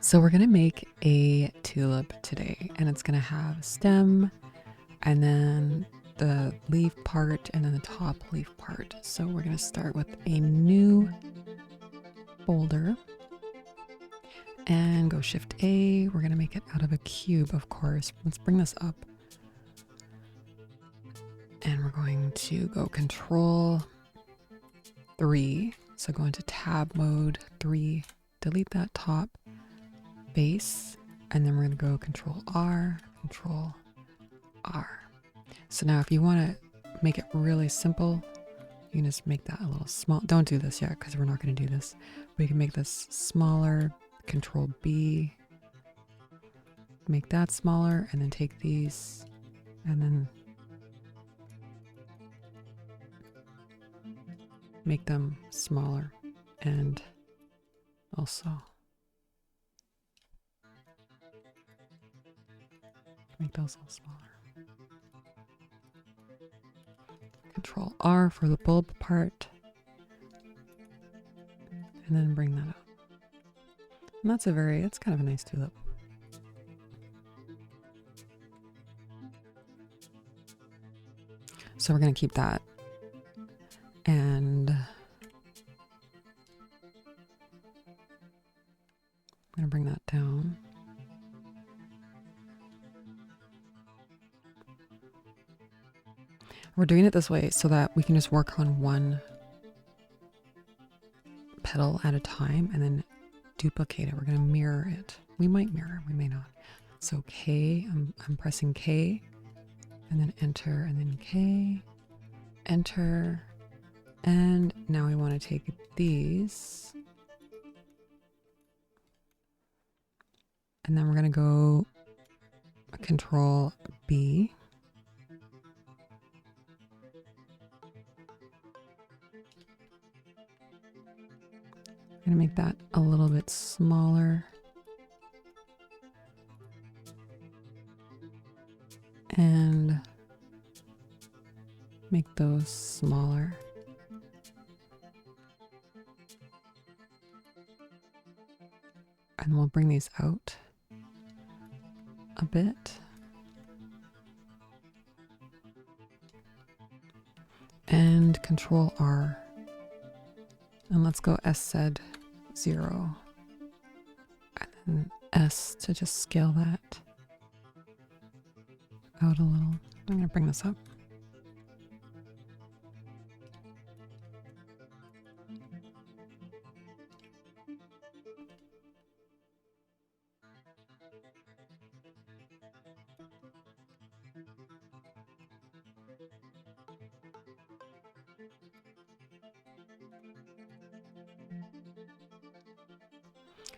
So we're gonna make a tulip today, and it's gonna have a stem and then the leaf part and then the top leaf part. So we're gonna start with a new folder and go Shift A. We're gonna make it out of a cube, of course. Let's bring this up. And we're going to go Control 3. So go into tab mode 3, delete that top base, and then we're going to go Control R, Control R. So now if you want to make it really simple, you can just make that a little small. Don't do this yet because we're not going to do this. But you can make this smaller, Control B, make that smaller, and then take these and then make them smaller, and also make those a little smaller. Control R for the bulb part, and then bring that up. And it's kind of a nice tulip. So we're going to keep that. And I'm going to bring that down. We're doing it this way so that we can just work on one petal at a time and then duplicate it. We're going to mirror it. We might mirror, we may not. So K, I'm pressing K, and then enter, and then K, enter. And now we want to take these, and then we're going to go Control B. I'm going to make that a little bit smaller. And make those smaller. And we'll bring these out a bit. And Control R. And let's go SZ 0. And then S to just scale that out a little. I'm going to bring this up.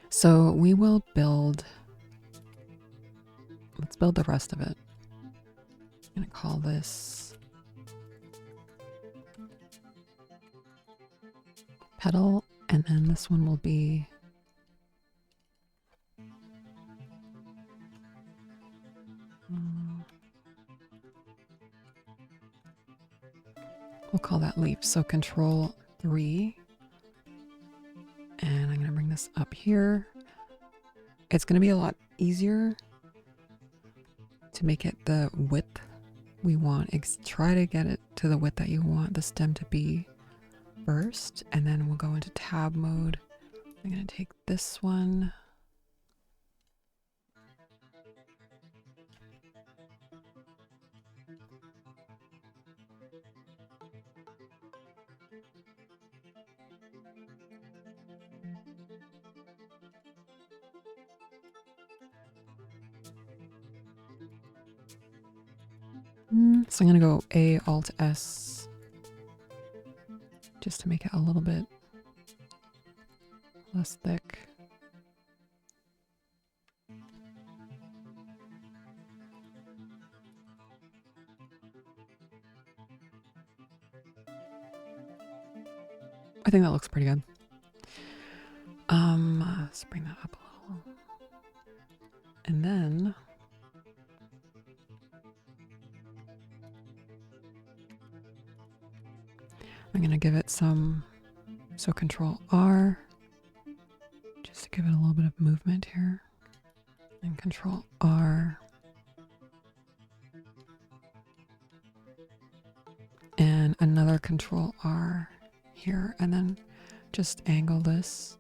So we will let's build the rest of it. I'm going to call this petal, and then this one will be we'll call that leaf. So Control 3. And I'm going to bring this up here. It's going to be a lot easier to make it the width we want. Try to get it to the width that you want the stem to be first. And then we'll go into tab mode. I'm going to take this one. So I'm going to go A, Alt, S, just to make it a little bit less thick. I think that looks pretty good. Let's bring that up a little. And then I'm going to give it some, so Control R, just to give it a little bit of movement here. And Control R. And another Control R here, and then just angle this.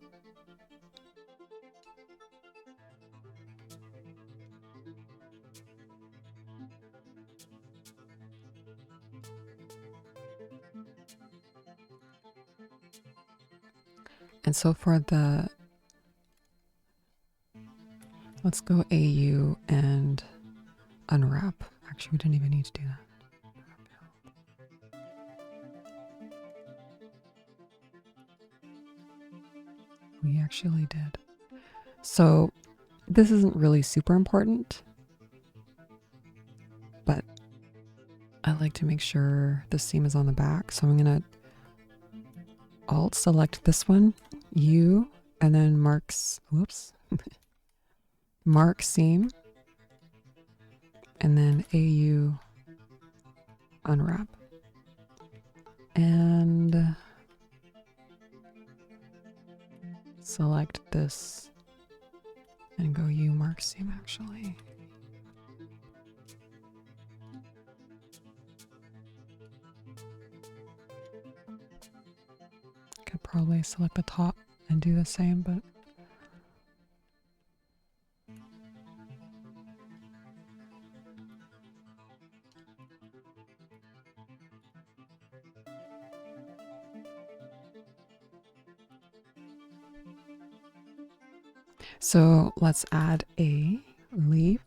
And so for the, let's go AU and unwrap. Actually, we didn't even need to do that. We actually did. So this isn't really super important, but I like to make sure the seam is on the back. So I'm going to Alt select this one, U, and then marks, whoops, mark seam, and then AU unwrap. And select this and go U mark seam actually. Could probably select the top and do the same, but so let's add a leaf.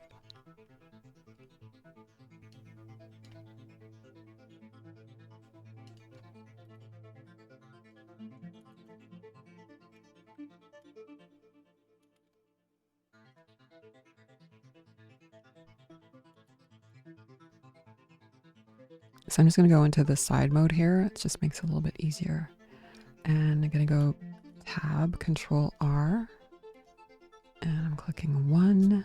So I'm just going to go into the side mode here. It just makes it a little bit easier. And I'm going to go Tab, Control R, and I'm clicking 1.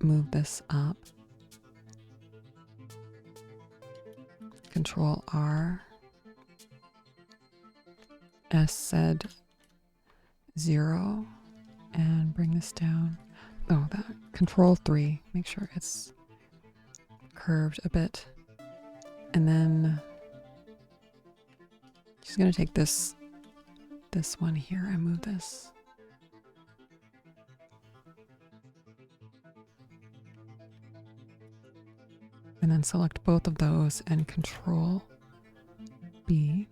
Move this up. Control R. S said 0, and bring this down. Oh, that Control 3. Make sure it's curved a bit, and then she's going to take this one here and move this. And then select both of those and Control B.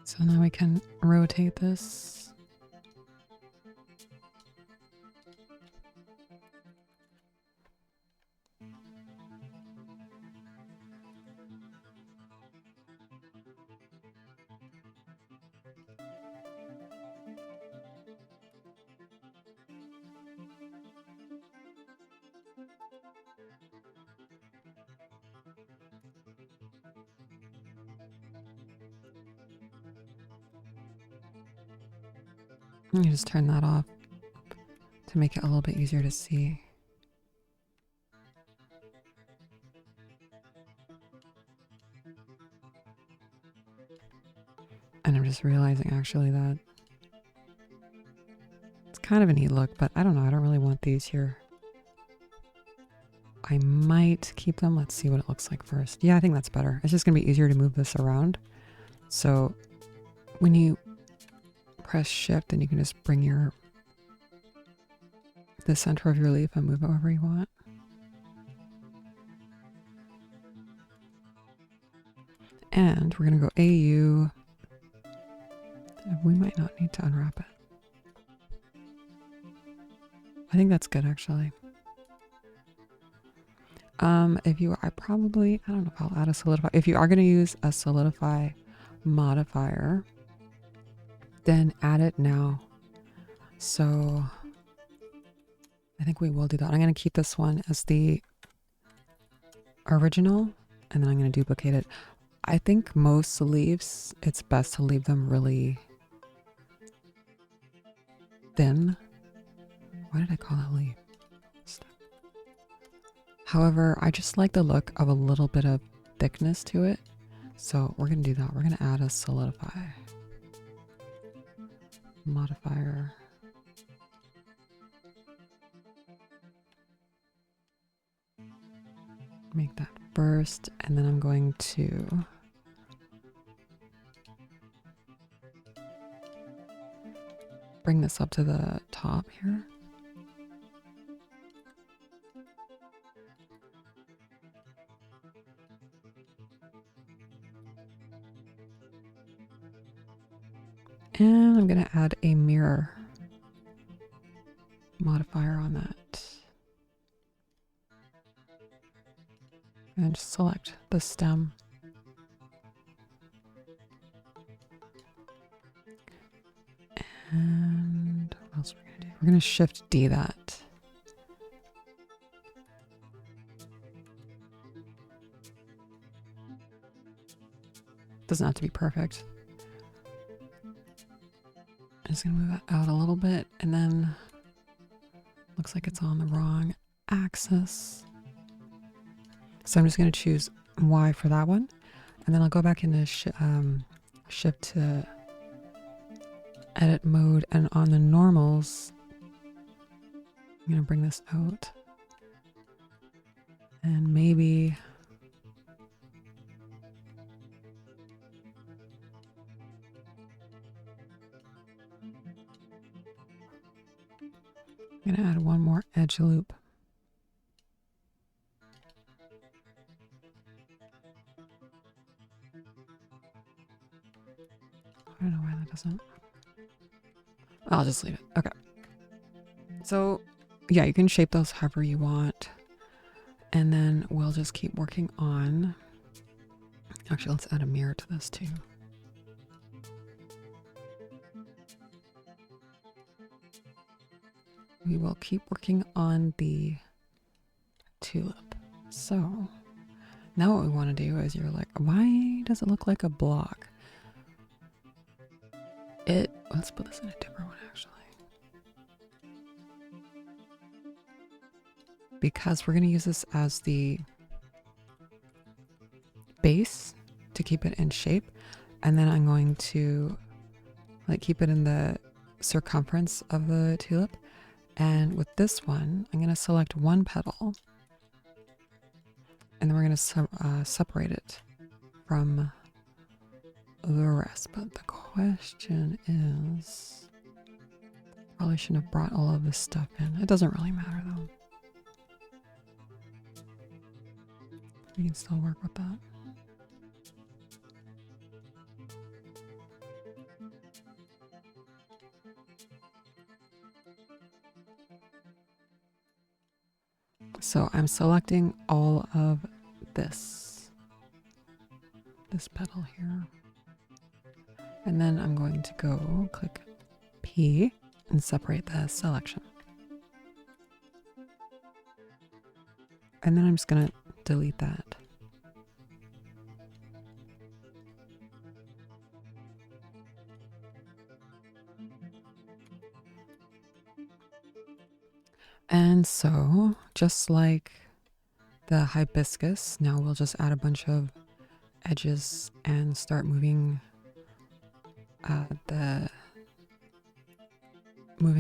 So now we can rotate this. You just turn that off to make it a little bit easier to see. And I'm just realizing actually that it's kind of a neat look, but I don't know. I don't really want these here. I might keep them. Let's see what it looks like first. Yeah, I think that's better. It's just going to be easier to move this around. So when you press shift, then you can just bring the center of your leaf and move it wherever you want. And we're going to go AU. We might not need to unwrap it. I think that's good actually. I don't know if I'll add a solidify. If you are going to use a solidify modifier, then add it now. So I think we will do that. I'm going to keep this one as the original, and then I'm going to duplicate it. I think most leaves, it's best to leave them really thin. Why did I call that leaf? However, I just like the look of a little bit of thickness to it. So we're going to do that. We're going to add a solidify modifier. Make that first, and then I'm going to bring this up to the top here. And I'm going to add a mirror modifier on that. And just select the stem. And what else are we going to do? We're going to shift D that. Doesn't have to be perfect. I'm just going to move it out a little bit, and then looks like it's on the wrong axis. So I'm just going to choose Y for that one, and then I'll go back into shift to edit mode, and on the normals, I'm going to bring this out, and maybe I'm going to add one more edge loop. I don't know why that doesn't. I'll just leave it. Okay. So yeah, you can shape those however you want. And then we'll just keep working on. Actually, let's add a mirror to this too. We will keep working on the tulip. So now what we want to do is, you're like, why does it look like a block? Let's put this in a different one actually. Because we're going to use this as the base to keep it in shape. And then I'm going to like keep it in the circumference of the tulip. And with this one, I'm going to select one petal. And then we're going to separate it from the rest. But the question is, probably shouldn't have brought all of this stuff in. It doesn't really matter though. We can still work with that. So I'm selecting all of this petal here. And then I'm going to go click P and separate the selection. And then I'm just going to delete that. And so, just like the hibiscus, now we'll just add a bunch of edges and start moving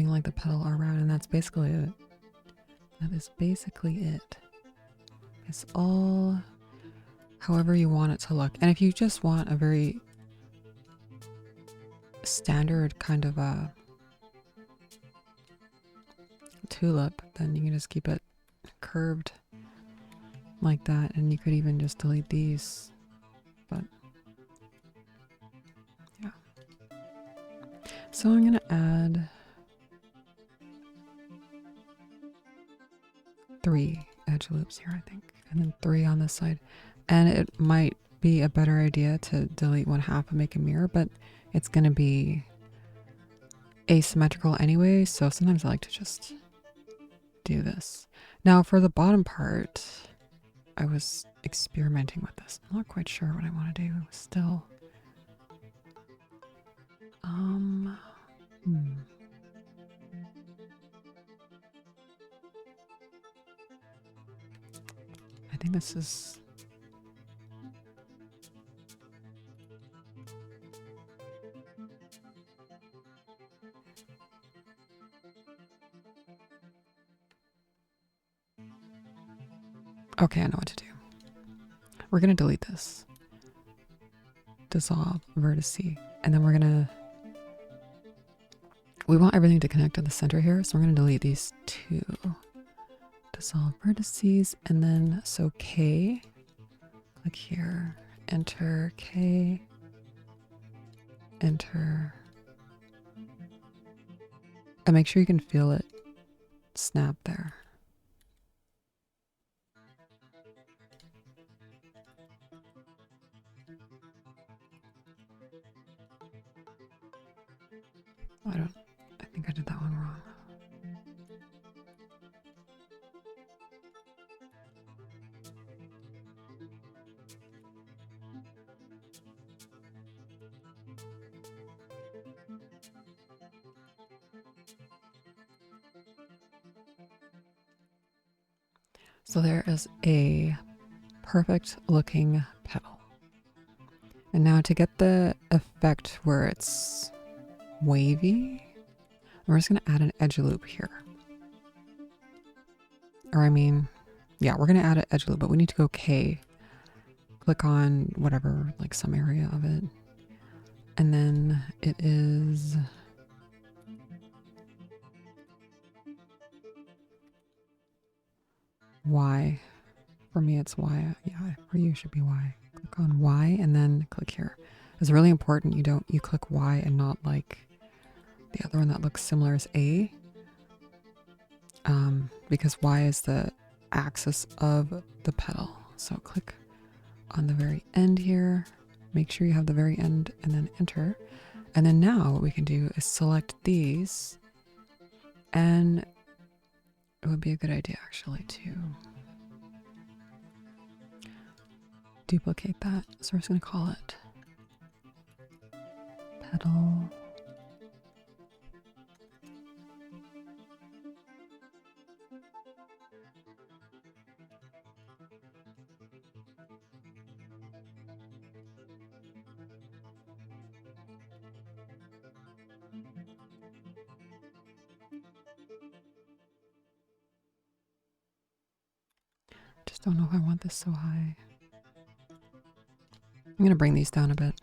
like the petal around, and that's basically it. That is basically it. It's all however you want it to look. And if you just want a very standard kind of a tulip, then you can just keep it curved like that, and you could even just delete these. But yeah. So I'm going to add 3 edge loops here, I think, and then 3 on this side. And it might be a better idea to delete 1/2 and make a mirror, but it's going to be asymmetrical anyway, so sometimes I like to just do this. Now for the bottom part, I was experimenting with this. I'm not quite sure what I want to do still. I think this is... Okay, I know what to do. We're going to delete this. Dissolve, vertice, and then we're going to... We want everything to connect to the center here, so we're going to delete these two. Dissolve vertices, and then so K, click here, enter K, enter, and make sure you can feel it snap there. I think I did that one wrong. So there is a perfect looking petal. And now to get the effect where it's wavy, we're just going to add an edge loop here. Or I mean, yeah, we're going to add an edge loop, but we need to go K. Click on whatever, like some area of it. And then it is... Y. For me, it's Y. Yeah, for you, it should be Y. Click on Y and then click here. It's really important you click Y and not like the other one that looks similar as A. Because Y is the axis of the petal. So click on the very end here. Make sure you have the very end and then enter. And then now what we can do is select these, and it would be a good idea actually to duplicate that. So we're just going to call it petal. Just don't know if I want this so high. I'm going to bring these down a bit.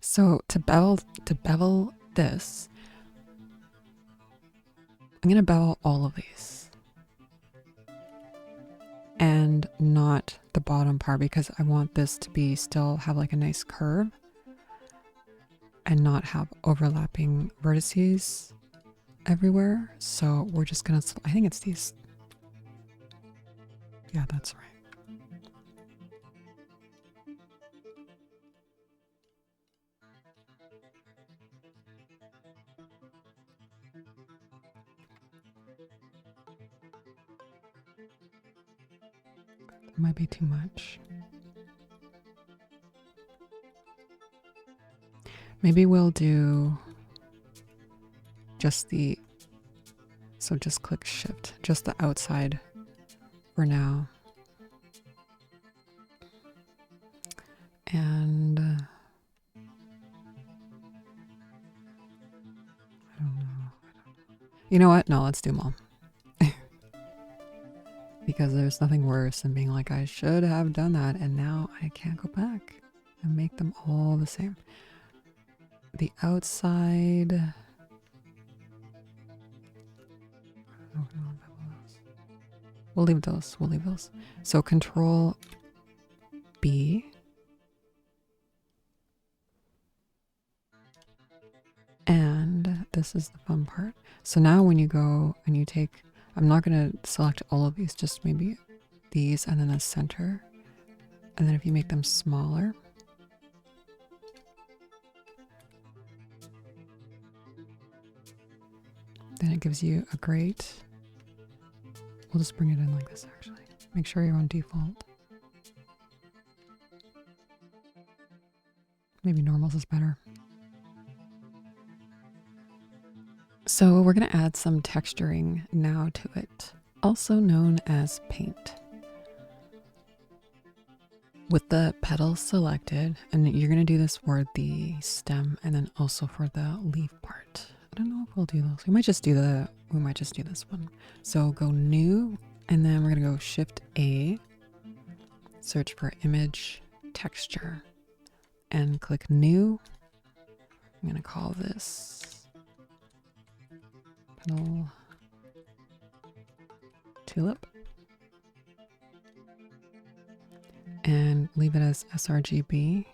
So to bevel this, I'm going to bevel all of these and not the bottom part because I want this to be still have like a nice curve and not have overlapping vertices everywhere. So we're just going to, I think it's these. Yeah, that's right. It might be too much. Maybe we'll do just the, so just click shift, just the outside for now. And I don't know. You know what? No, let's do them all. Because there's nothing worse than being like, I should have done that, and now I can't go back and make them all the same. The outside. We'll leave those. We'll leave those. So Control B. this is the fun part. So now when you go and you take, I'm not going to select all of these, just maybe these and then the center. And then if you make them smaller, then it gives you a great, we'll just bring it in like this actually. Make sure you're on default. Maybe normals is better. So we're going to add some texturing now to it, also known as paint. With the petals selected, and you're going to do this for the stem and then also for the leaf part. I don't know if we'll do those. We might just do this one. So go new, and then we're going to go Shift A, search for image texture, and click new. I'm going to call this petal tulip and leave it as sRGB.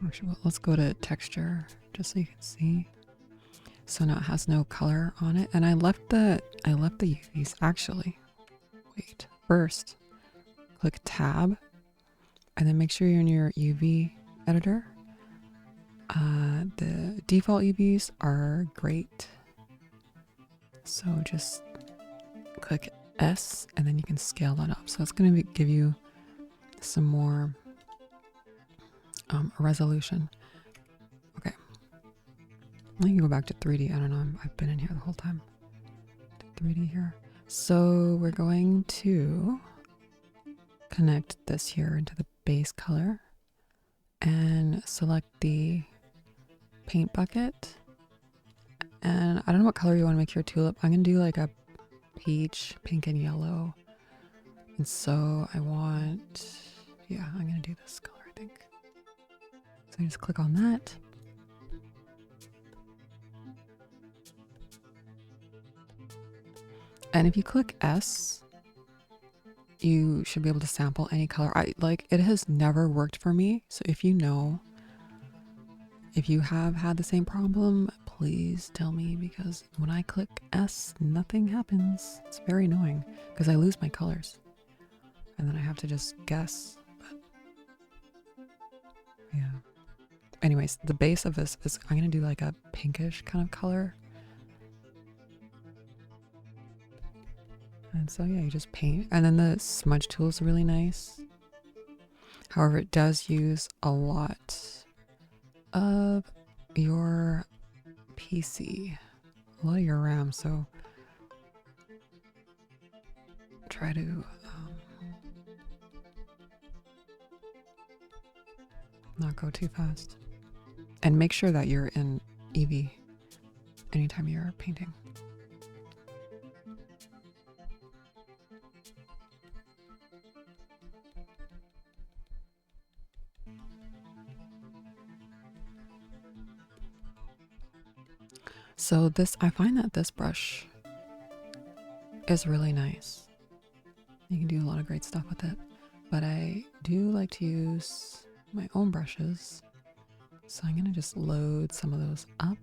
Actually, well, let's go to texture just so you can see. So now it has no color on it, and I left the UVs actually. Wait, first click tab, and then make sure you're in your UV editor. The default UVs are great, so just click S, and then you can scale that up. So it's going to give you some more resolution. Okay, let me go back to 3D. I don't know. I've been in here the whole time. 3D here. So we're going to connect this here into the base color and select the paint bucket. And I don't know what color you want to make your tulip. I'm going to do like a peach, pink, and yellow. And so I want, yeah, I'm going to do this color, I think. So I just click on that. And if you click S, you should be able to sample any color. It has never worked for me. So if you know, if you have had the same problem, please tell me, because when I click S, nothing happens. It's very annoying because I lose my colors and then I have to just guess. But yeah. Anyways, the base of this is, I'm going to do like a pinkish kind of color. And so yeah, you just paint. And then the smudge tool is really nice. However, it does use a lot of your PC, a lot of your RAM, so try to not go too fast. And make sure that you're in Eevee anytime you're painting. So this, I find that this brush is really nice. You can do a lot of great stuff with it, but I do like to use my own brushes. So I'm going to just load some of those up.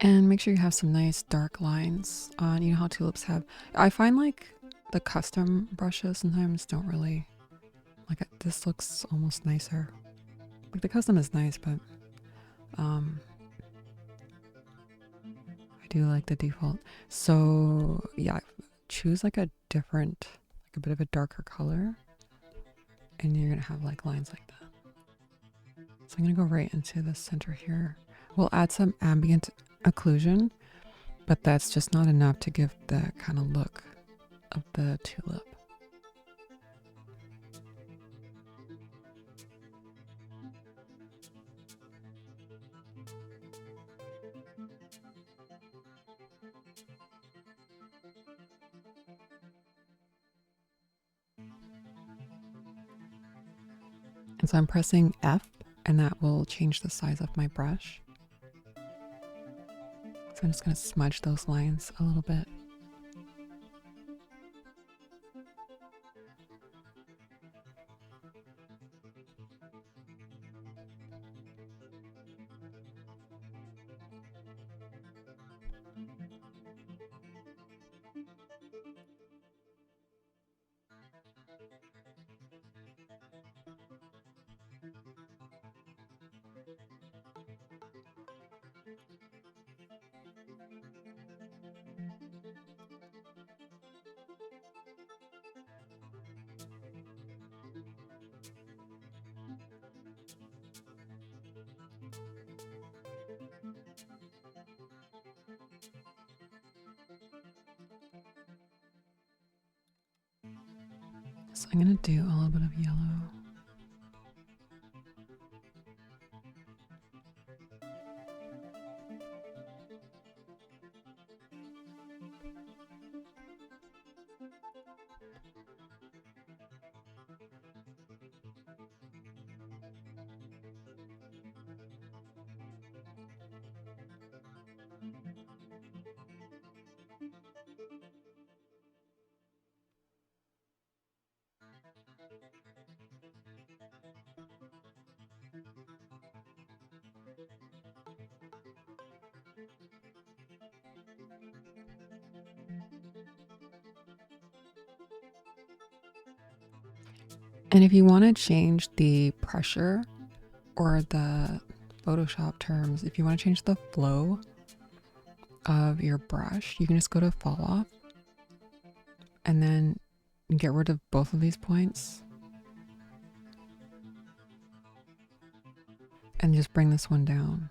And make sure you have some nice dark lines on, you know how tulips have, I find like the custom brushes sometimes don't really, like this looks almost nicer. Like the custom is nice, but I do like the default. So yeah, choose like a different, like a bit of a darker color, and you're gonna have like lines like that. So I'm gonna go right into the center here. We'll add some ambient occlusion, but that's just not enough to give the kind of look of the tulip. And so I'm pressing F, and that will change the size of my brush. So I'm just going to smudge those lines a little bit. So I'm going to do a little bit of yellow. And if you want to change the pressure or the Photoshop terms, if you want to change the flow of your brush, you can just go to fall off and then get rid of both of these points and just bring this one down,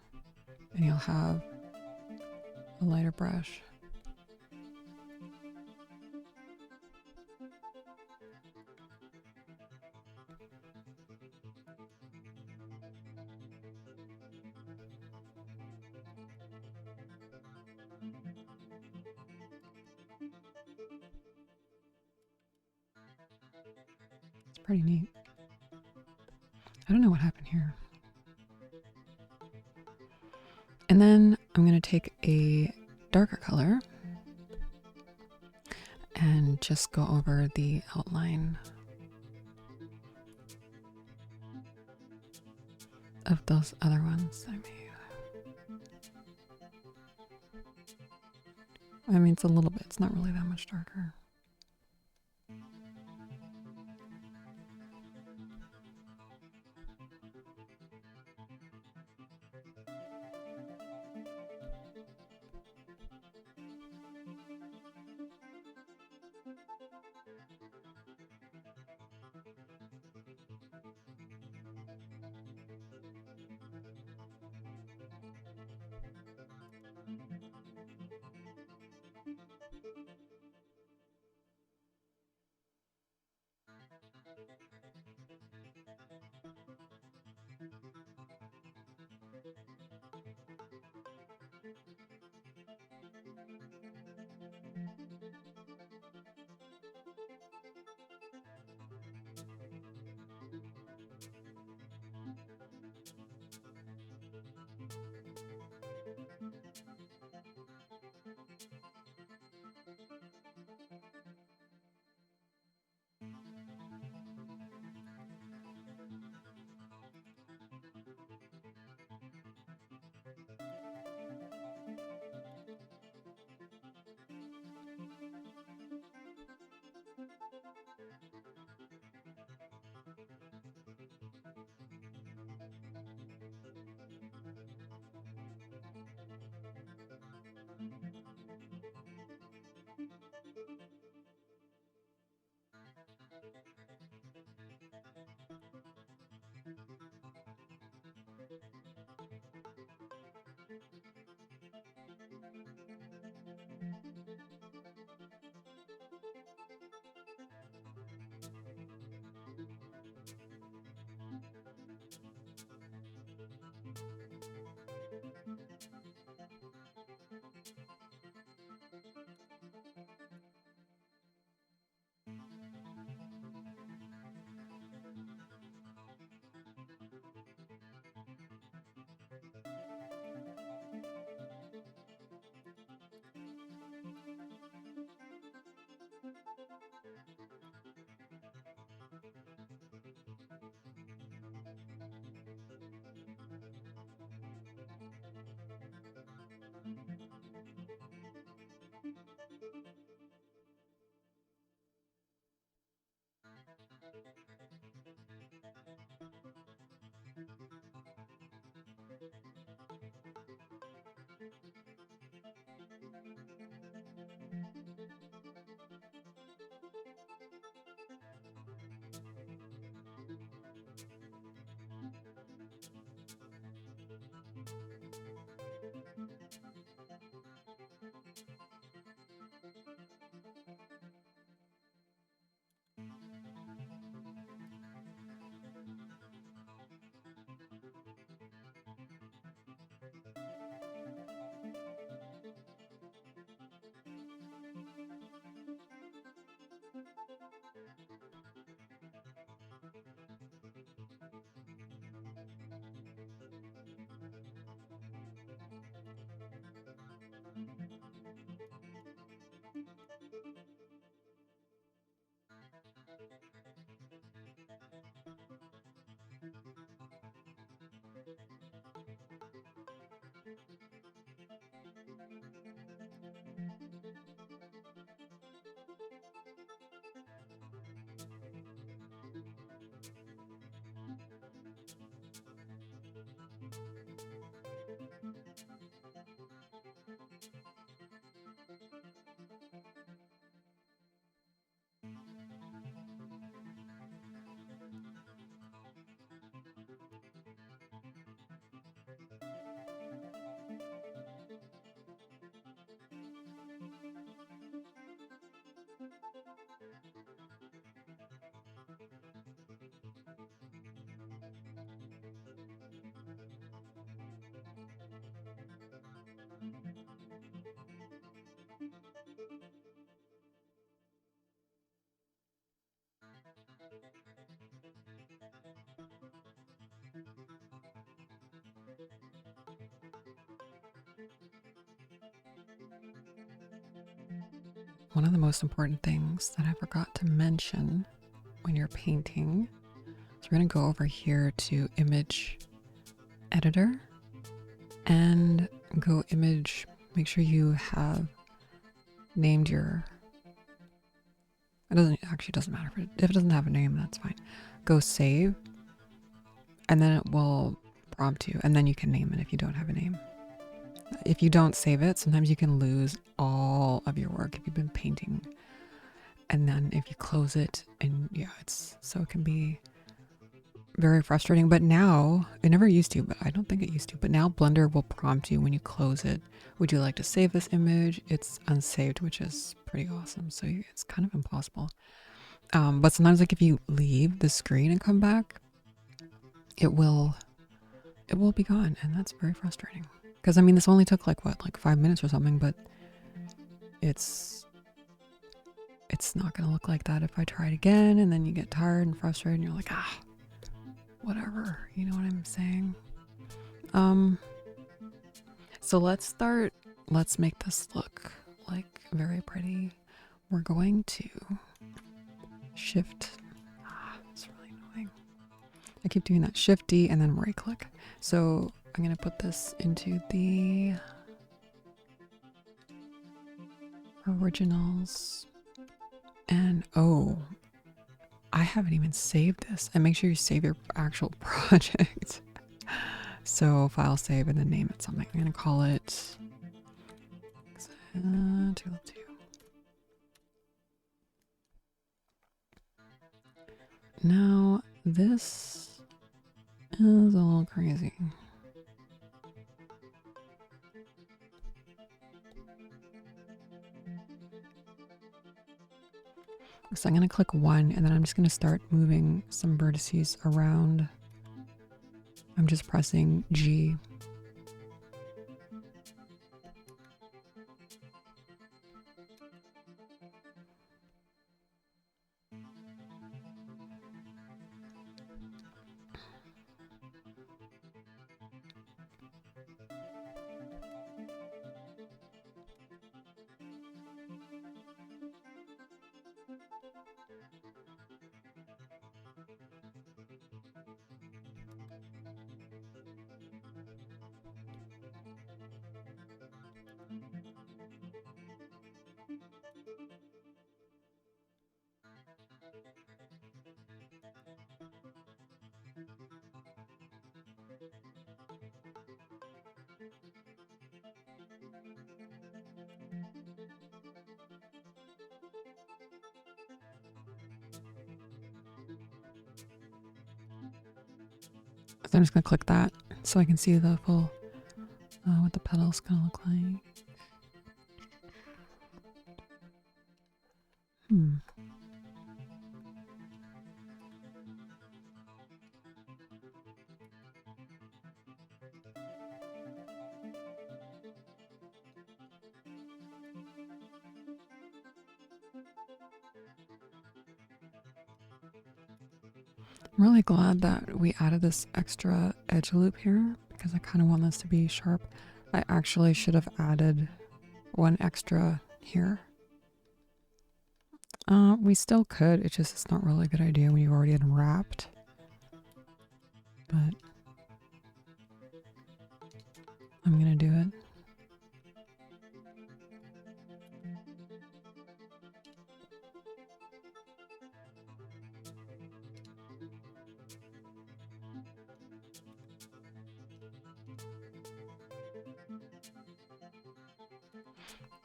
and you'll have a lighter brush. It's pretty neat. I don't know what happened here. And then I'm going to take a darker color and just go over the outline of those other ones I made. I mean, it's a little bit, it's not really that much darker. one of the most important things that I forgot to mention when you're painting. So we're going to go over here to image editor and go image. Make sure you have named your, doesn't matter if it doesn't have a name, that's fine. Go save, and then it will prompt you, and then you can name it if you don't have a name. If you don't save it, sometimes you can lose all of your work if you've been painting. And then if you close it, and yeah, it can be very frustrating. But now, it never used to, but I don't think it used to, but now Blender will prompt you when you close it. Would you like to save this image? It's unsaved, which is pretty awesome. So it's kind of impossible. But sometimes, like, if you leave the screen and come back, it will be gone, and that's very frustrating. Because I mean, this only took like 5 minutes or something, but it's not gonna look like that if I try it again, and then you get tired and frustrated and you're like, whatever, you know what I'm saying? So let's make this look like very pretty. We're going to shift, it's really annoying. I keep doing that, shift D and then right click. So I'm gonna put this into the originals, and I haven't even saved this. And make sure you save your actual project. So file save and then name it something. I'm gonna call it Tulip 2. Now this is a little crazy. So I'm going to click 1, and then I'm just going to start moving some vertices around. I'm just pressing G. So I'm just going to click that so I can see the full, what the petals going to look like. I'm really glad that we added this extra edge loop here because I kind of want this to be sharp. I actually should have added one extra here. We still could, it's not really a good idea when you've already unwrapped. But I'm gonna do it.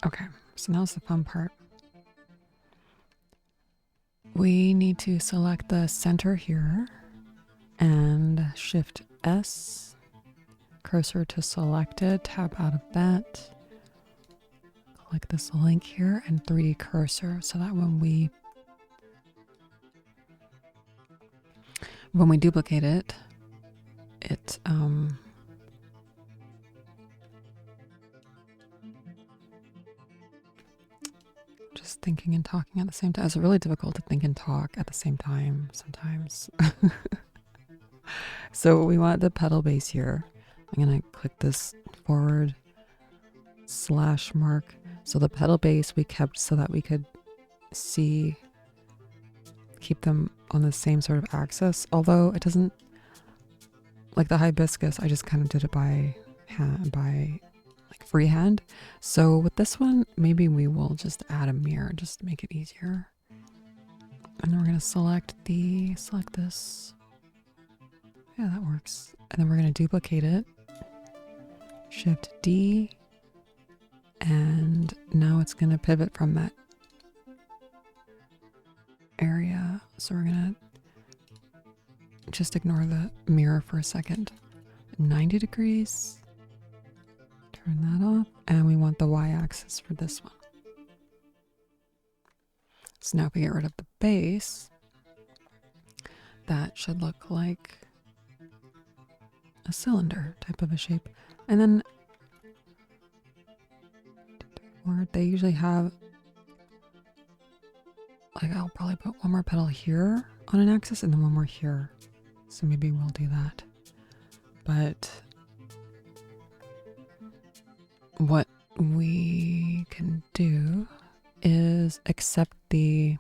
Okay, so now's the fun part. We need to select the center here and shift S, cursor to selected, tab out of that, click this link here and 3D cursor so that when we duplicate it, just thinking and talking at the same time. It's really difficult to think and talk at the same time sometimes. So we want the petal base here. I'm gonna click this forward / mark. So the petal base we kept so that we could keep them on the same sort of axis. Although it doesn't, like the hibiscus, I just kind of did it by hand, by like freehand. So with this one, maybe we will just add a mirror just to make it easier. And then we're going to select this. Yeah, that works. And then we're going to duplicate it. Shift D. And now it's going to pivot from that area. So we're going to just ignore the mirror for a second. 90 degrees. Turn that off. And we want the y-axis for this one. So now if we get rid of the base, that should look like a cylinder type of a shape. And then they usually have, like, I'll probably put one more petal here on an axis and then one more here. So maybe we'll do that. But what we can do is accept the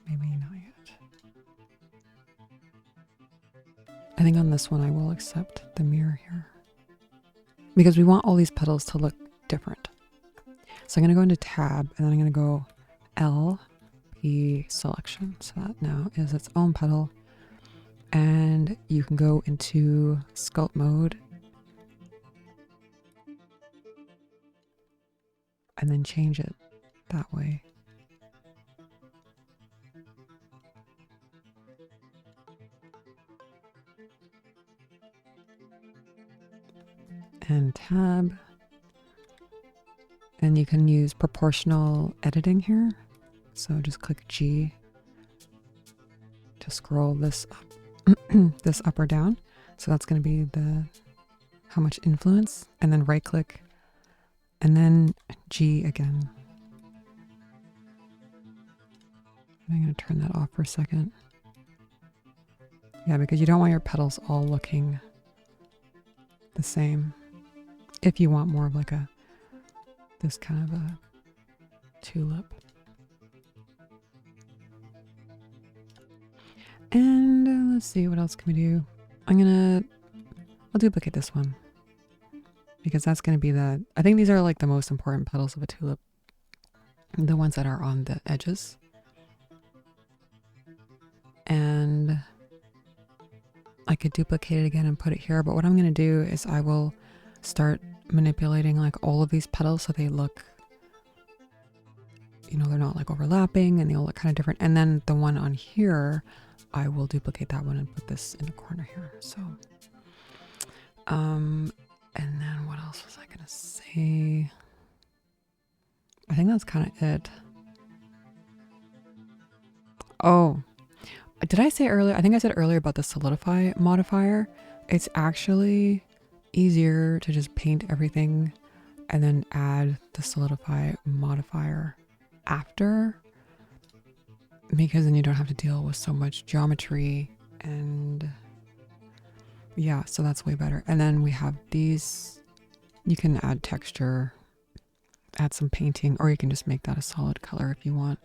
maybe not yet. I think on this one I will accept the mirror here because we want all these petals to look different. So I'm going to go into tab and then I'm going to go LP selection. So that now is its own petal. And you can go into sculpt mode and then change it that way. And tab. And you can use proportional editing here. So just click G to scroll this up, this up or down. So that's going to be how much influence, and then right click and then G again. I'm going to turn that off for a second. Yeah, because you don't want your petals all looking the same. If you want more of like this kind of a tulip. And let's see, what else can we do? I'll duplicate this one because that's going to be I think these are like the most important petals of a tulip. The ones that are on the edges. And I could duplicate it again and put it here, but what I'm going to do is I will start manipulating like all of these petals so they look, you know, they're not like overlapping and they all look kind of different. And then the one on here, I will duplicate that one and put this in the corner here. So, and then what else was I going to say? I think that's kind of it. Oh, did I say earlier? I think I said earlier about the solidify modifier. It's actually easier to just paint everything and then add the solidify modifier after, because then you don't have to deal with so much geometry. And yeah, so that's way better. And then we have these, you can add texture, add some painting, or you can just make that a solid color if you want.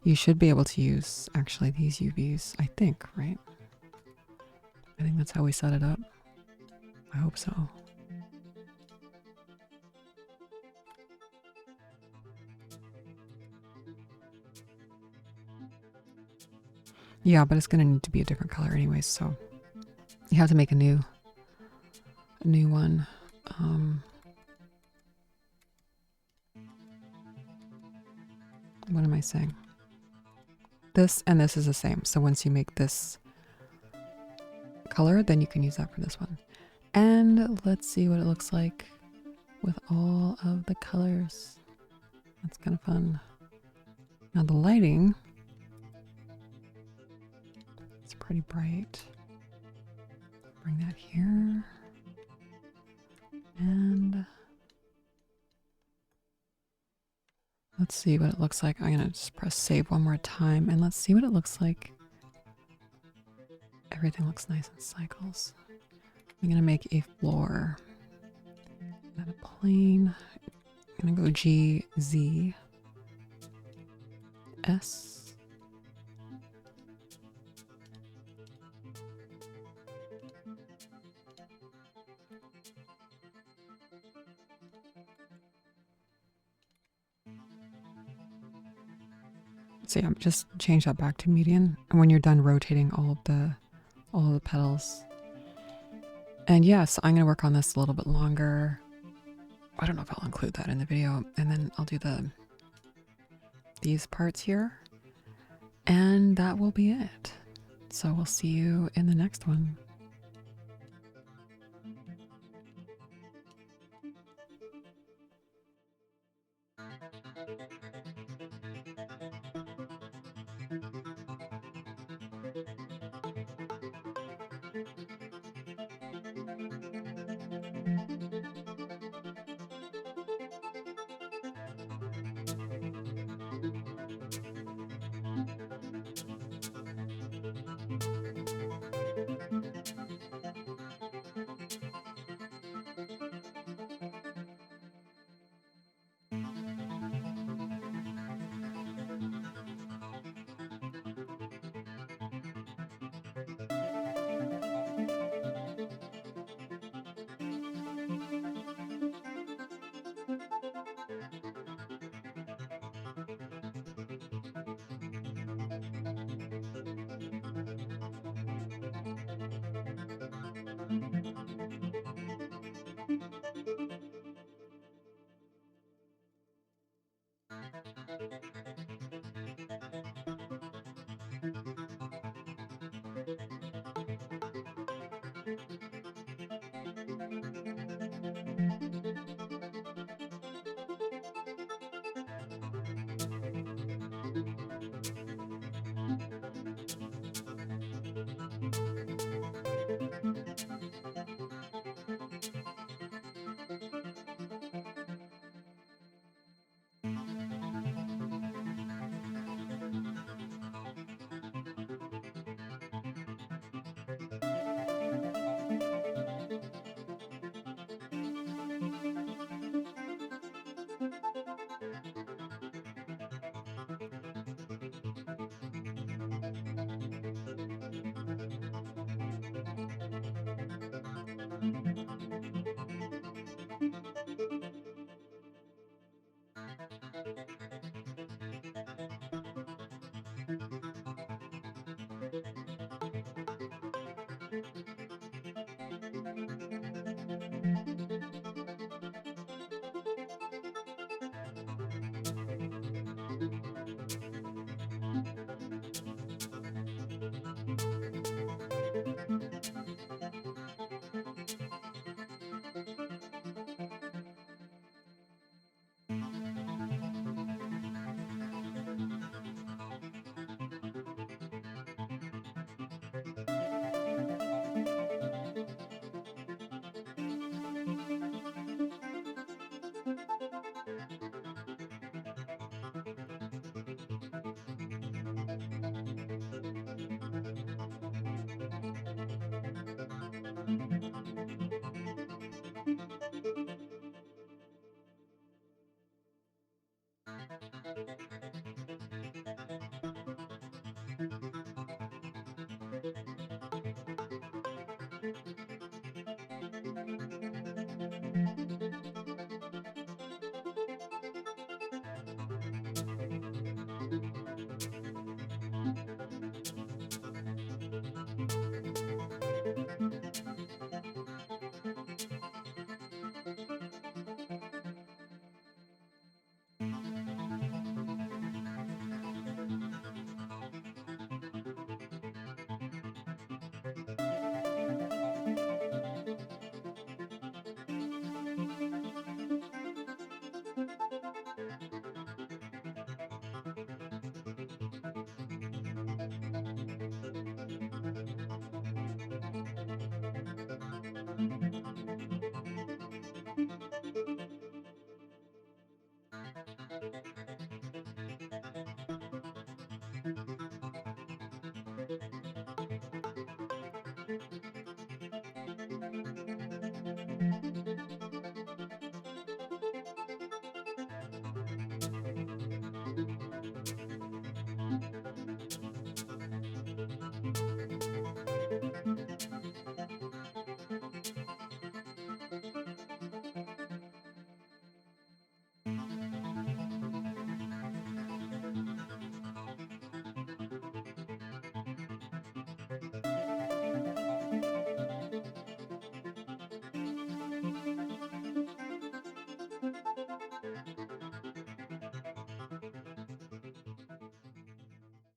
You should be able to use actually these UVs, I think, right? I think that's how we set it up. I hope so. Yeah, but it's going to need to be a different color anyways, so you have to make a new one. What am I saying? This and this is the same. So once you make this color, then you can use that for this one. And let's see what it looks like with all of the colors. That's kind of fun. Now the lighting, it's pretty bright. Bring that here. And let's see what it looks like. I'm going to just press save one more time and let's see what it looks like. Everything looks nice in cycles. I'm going to make a floor. then a plane. I'm gonna go G, Z, S. So yeah, just change that back to median. And when you're done rotating all of the petals. And yes, I'm gonna work on this a little bit longer. I don't know if I'll include that in the video. And then I'll do these parts here. And that will be it. So we'll see you in the next one.